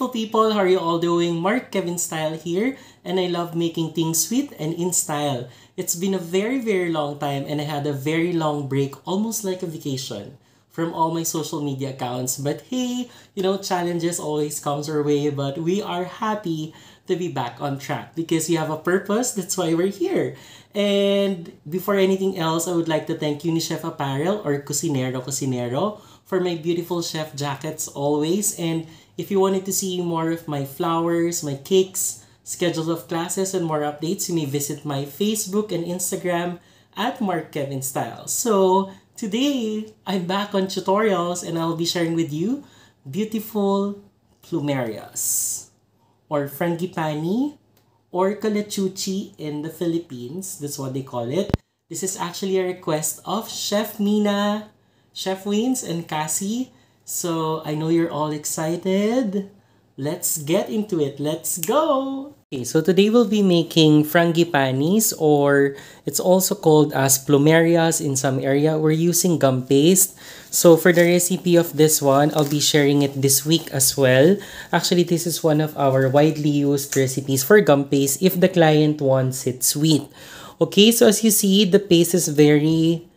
beautiful people, how are you all doing? Mark Kevin Style here, and I love making things sweet and in style. It's been a very long time and I had a very long break, almost like a vacation from all my social media accounts. But hey, challenges always comes our way, but we are happy to be back on track because we have a purpose. That's why we're here. And before anything else, I would like to thank UniChef Apparel or Cusinero for my beautiful chef jackets always. And if you wanted to see more of my flowers, my cakes, schedules of classes, and more updates, you may visit my Facebook and Instagram at Mark Kevin Style. So today, I'm back on tutorials and I'll be sharing with you beautiful plumerias or frangipani or calachuchi in the Philippines. That's what they call it. This is actually a request of Chef Mina, Chef Wins, and Cassie. So I know you're all excited. Let's get into it. Let's go! Okay, so today we'll be making frangipanis, or it's also called as plumerias in some area. We're using gum paste. So for the recipe of this one, I'll be sharing it this week as well. Actually, this is one of our widely used recipes for gum paste if the client wants it sweet. Okay, so as you see, the paste is very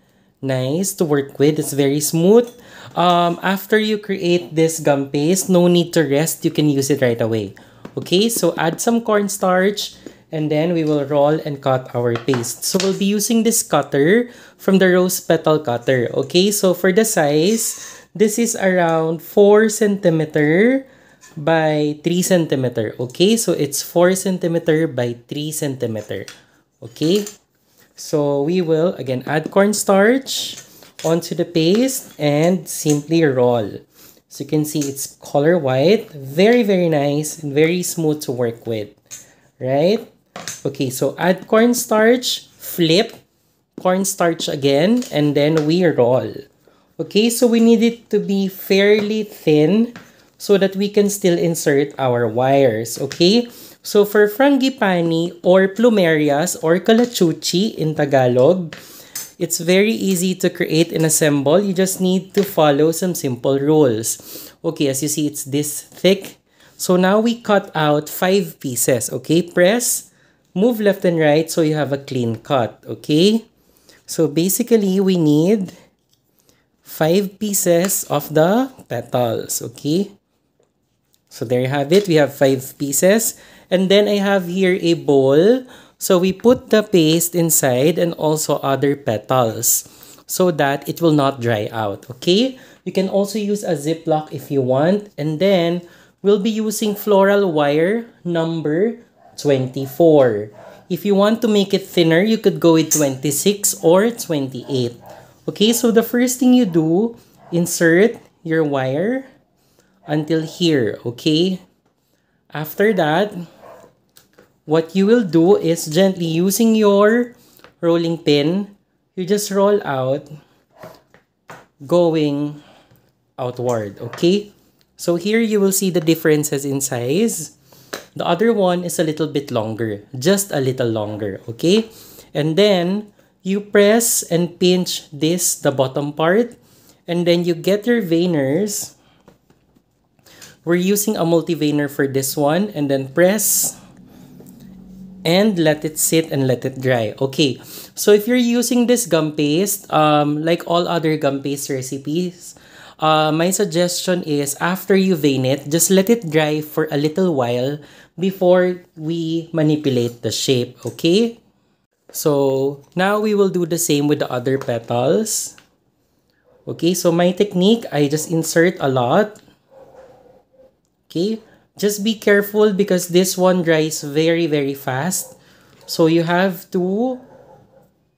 nice to work with. It's very smooth. After you create this gum paste, no need to rest. You can use it right away. Okay, so add some cornstarch and then we will roll and cut our paste. So we'll be using this cutter from the rose petal cutter. Okay, so for the size, this is around 4 centimeter by 3 centimeter. Okay, so it's 4 centimeter by 3 centimeter. Okay, so we will again add cornstarch onto the paste and simply roll. So you can see it's color white, very nice and very smooth to work with, right? Okay, so add cornstarch, flip cornstarch again, and then we roll. Okay, so we need it to be fairly thin so that we can still insert our wires. Okay, so for frangipani or plumerias or calachuchi in Tagalog, it's very easy to create and assemble. You just need to follow some simple rules. Okay, as you see, it's this thick. So now we cut out 5 pieces. Okay, press, move left and right so you have a clean cut. Okay, so basically we need 5 pieces of the petals. Okay, so there you have it. We have 5 pieces. And then I have here a bowl. So we put the paste inside and also other petals so that it will not dry out. Okay, you can also use a Ziploc if you want. And then we'll be using floral wire number 24. If you want to make it thinner, you could go with 26 or 28. Okay, so the first thing you do, insert your wire until here. Okay, after that, what you will do is gently using your rolling pin, you just roll out going outward. Okay, so here you will see the differences in size. The other one is a little bit longer, just a little longer. Okay, and then you press and pinch this, the bottom part, and then you get your veiners. We're using a multi-veiner for this one, and then press and let it sit and let it dry. Okay, so if you're using this gum paste, like all other gum paste recipes, my suggestion is after you vein it, just let it dry for a little while before we manipulate the shape. Okay, so now we will do the same with the other petals. Okay, so my technique, I just insert a lot. Okay, just be careful because this one dries very fast. So you have to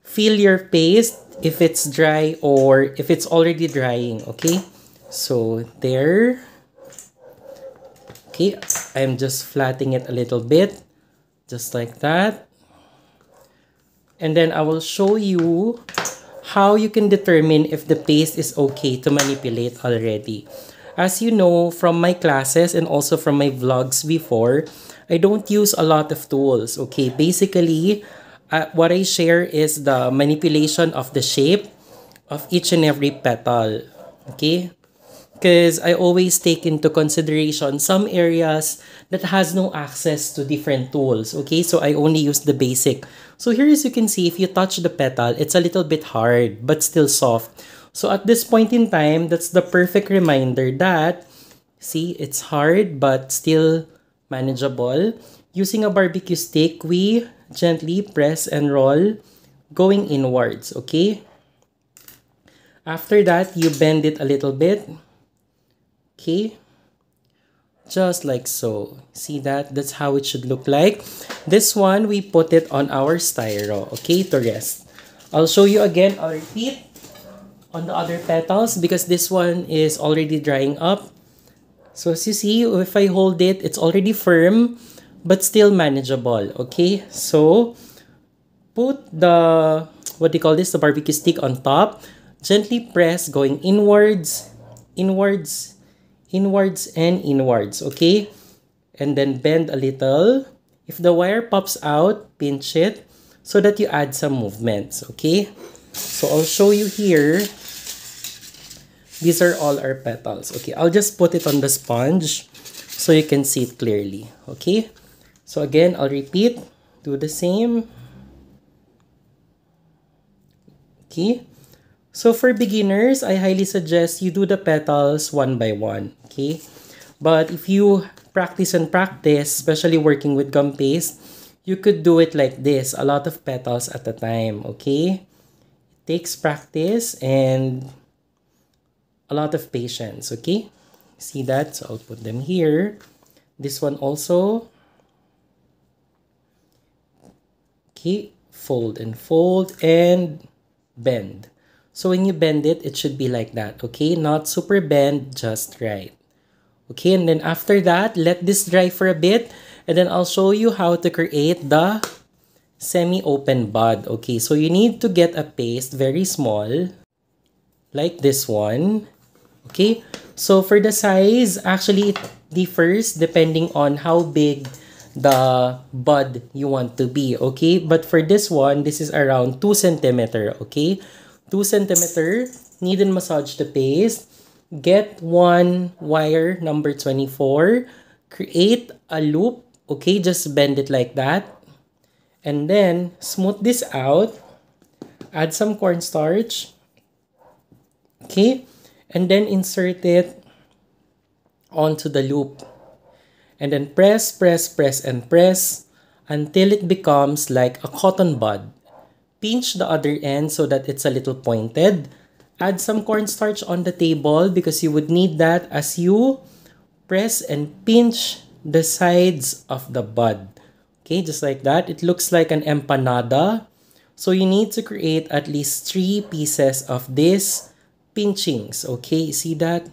feel your paste if it's dry or if it's already drying. Okay, so there. Okay, I'm just flattening it a little bit, just like that. And then I will show you how you can determine if the paste is okay to manipulate already. As you know from my classes and also from my vlogs before, I don't use a lot of tools. Okay, basically, what I share is the manipulation of the shape of each and every petal. Okay, because I always take into consideration some areas that has no access to different tools. Okay, so I only use the basic. So here, as you can see, if you touch the petal, it's a little bit hard but still soft. So at this point in time, that's the perfect reminder that, see, it's hard but still manageable. Using a barbecue stick, we gently press and roll going inwards, okay? After that, you bend it a little bit. Okay, just like so. See that? That's how it should look like. This one, we put it on our styro, okay, to rest. I'll show you again. I'll repeat on the other petals because this one is already drying up. So as you see, if I hold it, it's already firm but still manageable, okay? So put the, what do you call this, the barbecue stick on top. Gently press going inwards, inwards, inwards, and inwards, okay? And then bend a little. If the wire pops out, pinch it so that you add some movements, okay? So I'll show you here. These are all our petals, okay? I'll just put it on the sponge so you can see it clearly, okay? So again, I'll repeat, do the same. Okay? So for beginners, I highly suggest you do the petals one by one, okay? But if you practice and practice, especially working with gum paste, you could do it like this, a lot of petals at a time, okay? It takes practice and a lot of patience, okay? See that? So I'll put them here. This one also. Okay, fold and bend. So when you bend it, it should be like that, okay? Not super bend, just right. Okay, and then after that, let this dry for a bit. And then I'll show you how to create the semi-open bud. Okay, so you need to get a paste very small, like this one. Okay, so for the size, actually it differs depending on how big the bud you want to be, okay? But for this one, this is around 2 centimeter, okay? 2 centimeter, knead and massage the paste. Get one wire number 24. Create a loop, okay? Just bend it like that. And then smooth this out. Add some cornstarch. Okay? And then insert it onto the loop. And then press, press, press, and press until it becomes like a cotton bud. Pinch the other end so that it's a little pointed. Add some cornstarch on the table because you would need that as you press and pinch the sides of the bud. Okay, just like that. It looks like an empanada. So you need to create at least 3 pieces of this pinchings. Okay, see that?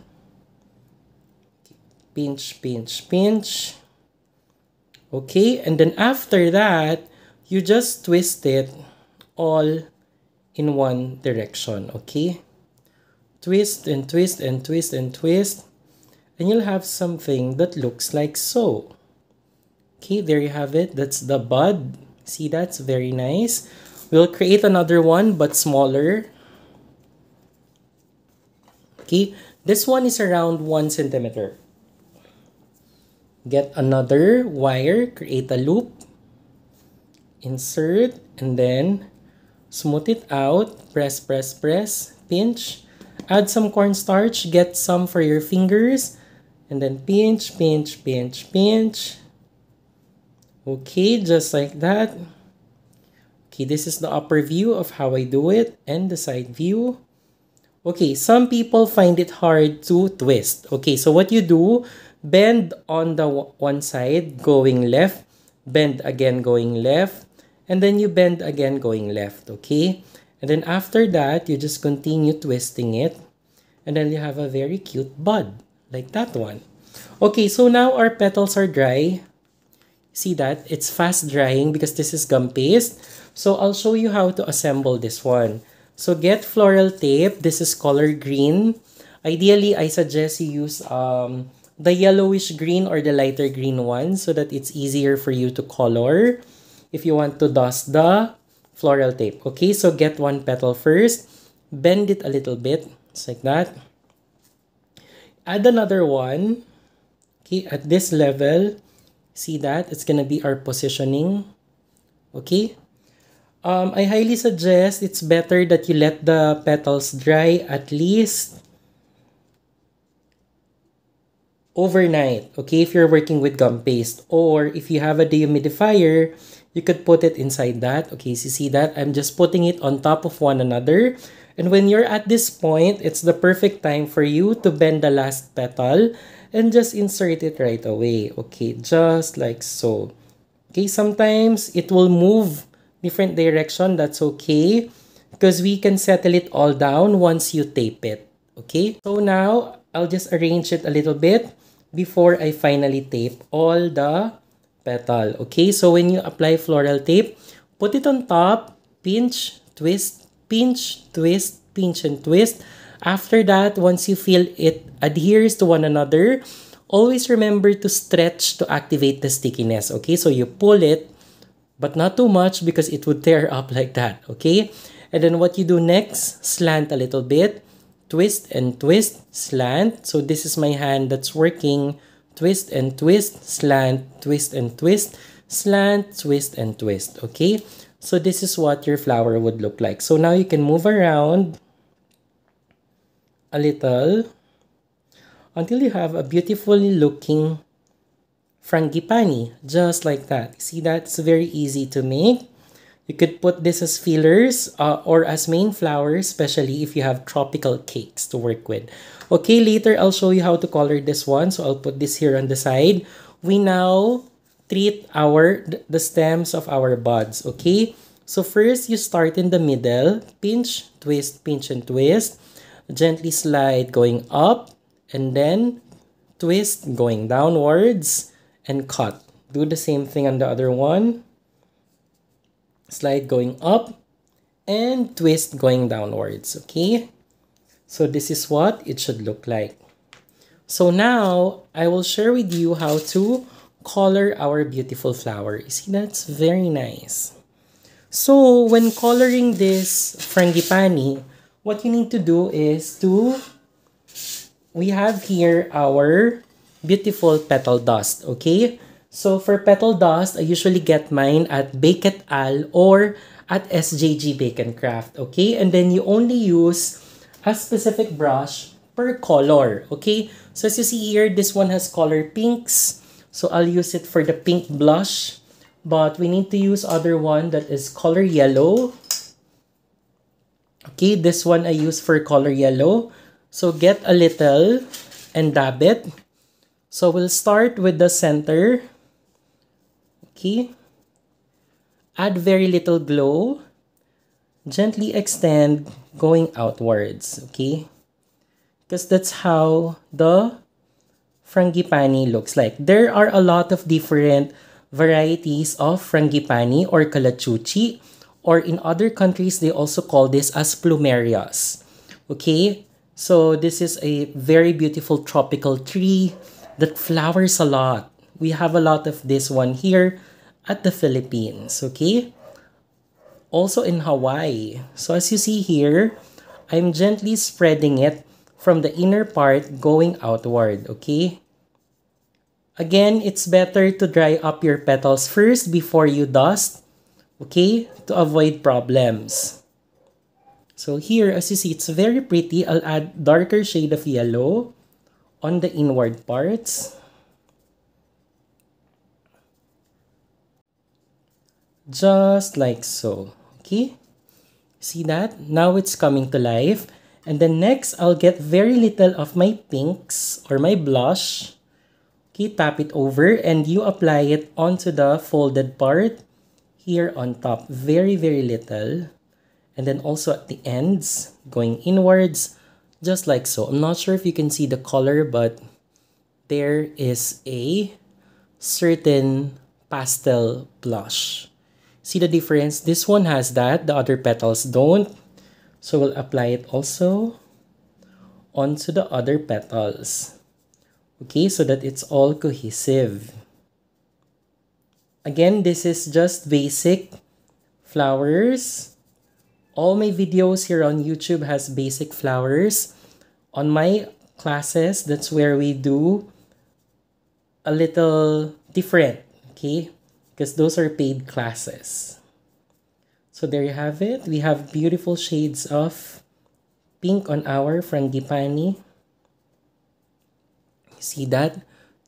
Pinch, pinch, pinch. Okay, and then after that, you just twist it all in one direction, okay? Twist and twist and twist and twist, and you'll have something that looks like so. Okay, there you have it. That's the bud. See, that's very nice. We'll create another one but smaller. Okay, this one is around 1 centimeter. Get another wire, create a loop, insert, and then smooth it out, press, press, press, pinch, add some cornstarch, get some for your fingers, and then pinch, pinch, pinch, pinch. Okay, just like that. Okay, this is the upper view of how I do it, and the side view. Okay, some people find it hard to twist. Okay, so what you do, bend on the one side going left, bend again going left, and then you bend again going left, okay? And then after that, you just continue twisting it, and then you have a very cute bud, like that one. Okay, so now our petals are dry. See that? It's fast drying because this is gum paste. So I'll show you how to assemble this one. So get floral tape. This is color green. Ideally, I suggest you use the yellowish green or the lighter green one so that it's easier for you to color if you want to dust the floral tape. Okay, so get one petal first. Bend it a little bit. Just like that. Add another one. Okay, at this level, see that? It's gonna be our positioning. Okay? I highly suggest it's better that you let the petals dry at least overnight, okay, if you're working with gum paste. Or if you have a dehumidifier, you could put it inside that. Okay, so you see that? I'm just putting it on top of one another. And when you're at this point, it's the perfect time for you to bend the last petal and just insert it right away. Okay, just like so. Okay, sometimes it will move different direction. That's okay because we can settle it all down once you tape it. Okay, so now I'll just arrange it a little bit before I finally tape all the petal. Okay, so when you apply floral tape, put it on top, pinch, twist, pinch, twist, pinch, and twist. After that, once you feel it adheres to one another, always remember to stretch to activate the stickiness. Okay, so you pull it, but not too much because it would tear up like that. Okay, and then what you do next, slant a little bit, twist and twist, slant. So this is my hand that's working. Twist and twist, slant, twist and twist, slant, twist and twist. Okay, so this is what your flower would look like. So now you can move around a little until you have a beautifully looking frangipani, just like that. See that? It's very easy to make. You could put this as fillers or as main flowers, especially if you have tropical cakes to work with. Okay, later I'll show you how to color this one. So I'll put this here on the side. We now treat the stems of our buds. Okay, so first you start in the middle, pinch, and twist. Gently slide going up and then twist going downwards and cut. Do the same thing on the other one. Slide going up and twist going downwards. Okay, so this is what it should look like. So now I will share with you how to color our beautiful flower. You see, that's very nice. So when coloring this frangipani, what you need to do is we have here our beautiful petal dust. Okay, so for petal dust, I usually get mine at Bake et al. Or at SJG Bake and Craft. Okay, and then you only use a specific brush per color. Okay, so as you see here, this one has color pinks, so I'll use it for the pink blush, but we need to use other one that is color yellow. Okay, this one I use for color yellow. So get a little and dab it. So we'll start with the center. Okay, add very little glow, gently extend going outwards. Okay, because that's how the frangipani looks like. There are a lot of different varieties of frangipani or calachuchi, or in other countries they also call this as plumerias. Okay, so this is a very beautiful tropical tree that flowers a lot. We have a lot of this one here at the Philippines. Okay, also in Hawaii. So as you see here, I'm gently spreading it from the inner part going outward. Okay, again, it's better to dry up your petals first before you dust. Okay, to avoid problems. So here, as you see, it's very pretty. I'll add darker shade of yellow on the inward parts. Just like so. Okay, see that? Now it's coming to life. And then next, I'll get very little of my pinks or my blush. Okay, tap it over and you apply it onto the folded part here on top. Very, very little. And then also at the ends, going inwards, just like so. I'm not sure if you can see the color, but there is a certain pastel blush. See the difference? This one has that, the other petals don't. So we'll apply it also onto the other petals. Okay, so that it's all cohesive. Again, this is just basic flowers. All my videos here on YouTube has basic flowers. On my classes, that's where we do a little different, okay? Because those are paid classes. So there you have it. We have beautiful shades of pink on our frangipani. See that?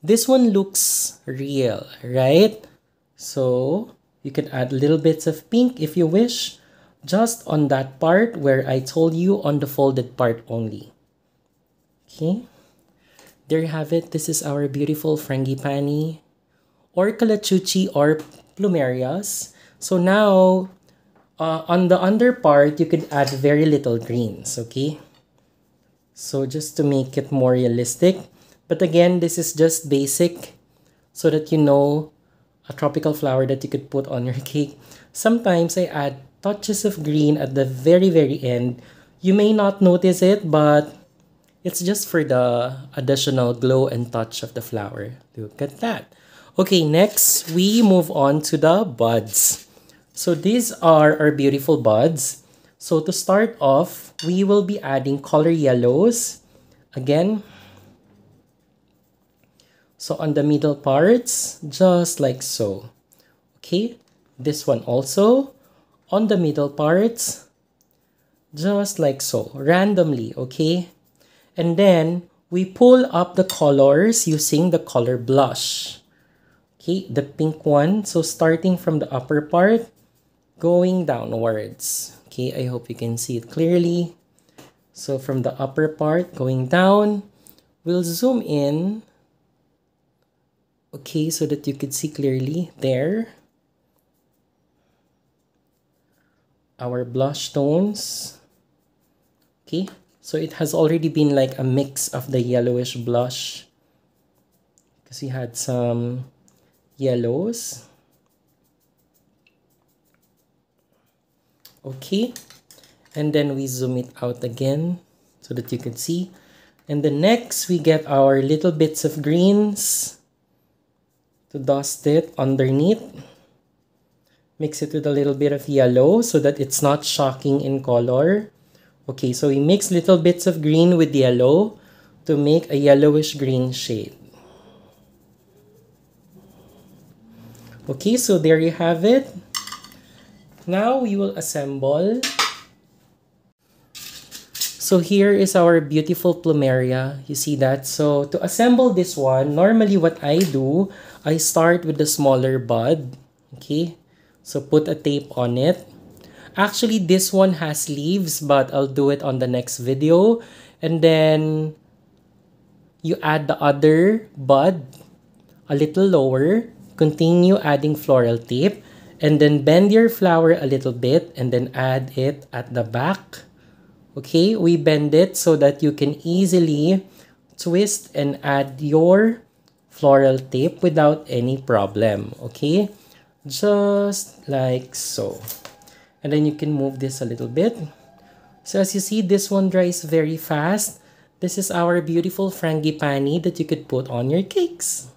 This one looks real, right? So you can add little bits of pink if you wish, just on that part where I told you, on the folded part only. Okay, there you have it. This is our beautiful frangipani or calachuchi or plumerias. So now on the under part, you could add very little greens, okay? So just to make it more realistic. But again, this is just basic so that you know a tropical flower that you could put on your cake. Sometimes I add touches of green at the very, very end. You may not notice it, but it's just for the additional glow and touch of the flower. Look at that. Okay, next we move on to the buds. So these are our beautiful buds. So to start off, we will be adding color yellows. Again, so on the middle parts, just like so. Okay, this one also on the middle parts, just like so, randomly, okay? And then we pull up the colors using the color blush. Okay, the pink one. So starting from the upper part, going downwards. Okay, I hope you can see it clearly. So from the upper part, going down, we'll zoom in. Okay, so that you could see clearly there. Our blush tones. Okay, so it has already been like a mix of the yellowish blush because we had some yellows. Okay, and then we zoom it out again so that you can see. And then next we get our little bits of greens to dust it underneath. Mix it with a little bit of yellow so that it's not shocking in color. Okay, so we mix little bits of green with yellow to make a yellowish green shade. Okay, so there you have it. Now we will assemble. So here is our beautiful plumeria. You see that? So to assemble this one, normally what I do, I start with the smaller bud. Okay, so put a tape on it. Actually, this one has leaves, but I'll do it on the next video. And then you add the other bud a little lower. Continue adding floral tape. And then bend your flower a little bit and then add it at the back. Okay, we bend it so that you can easily twist and add your floral tape without any problem. Okay, just like so. And then you can move this a little bit. So as you see, this one dries very fast. This is our beautiful frangipani that you could put on your cakes.